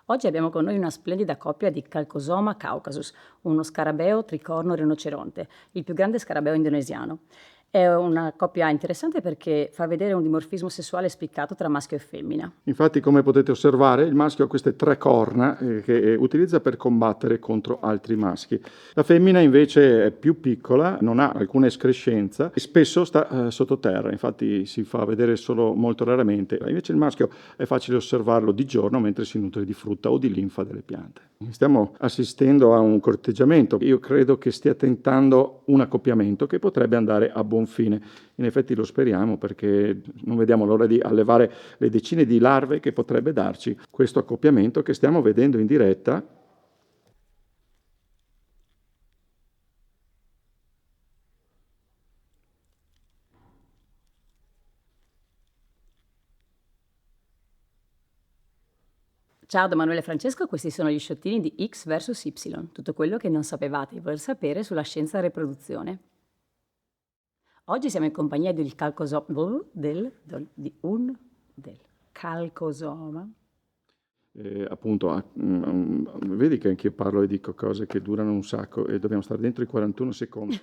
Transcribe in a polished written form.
Oggi abbiamo con noi una splendida coppia di Calcosoma caucasus, uno scarabeo tricorno rinoceronte, il più grande scarabeo indonesiano. È una coppia interessante perché fa vedere un dimorfismo sessuale spiccato tra maschio e femmina. Infatti, come potete osservare, il maschio ha queste 3 corna che utilizza per combattere contro altri maschi. La femmina invece è più piccola, non ha alcuna escrescenza e spesso sta sottoterra, infatti si fa vedere solo molto raramente. Invece il maschio è facile osservarlo di giorno mentre si nutre di frutta o di linfa delle piante. Stiamo assistendo a un corteggiamento. Io credo che stia tentando un accoppiamento che potrebbe andare a buon fine. In effetti lo speriamo perché non vediamo l'ora di allevare le decine di larve che potrebbe darci questo accoppiamento che stiamo vedendo in diretta. Ciao da Emanuele e Francesco, questi sono gli sciottini di X vs Y, tutto quello che non sapevate di voler sapere sulla scienza della riproduzione. Oggi siamo in compagnia del del calcosoma. Appunto, vedi che anche io parlo e dico cose che durano un sacco e dobbiamo stare dentro i 41 secondi.